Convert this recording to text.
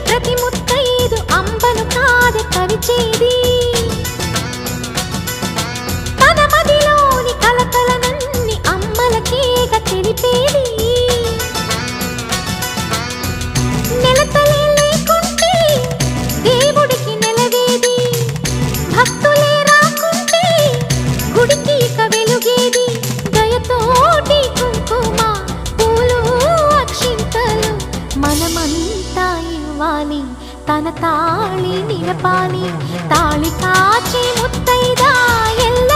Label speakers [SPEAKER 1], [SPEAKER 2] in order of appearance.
[SPEAKER 1] ప్రతి ముత్తైదు అంబను కాదే కవిచేది తన మదిలోని కలకలనన్ని అమ్మలకేగ తెలిపేది నెలతలే లేకుంటే దేవుడికి నెలవేది భక్తులే రాకుంటే గుడికి ఇక వెలుగేది దయతోటి కుంకుమ పూలు అక్షింతలు మనమంతా ఇవ్వాలి తన తాళి నిలపాలి తాళి కాచి ముత్తైదా ఎల్ల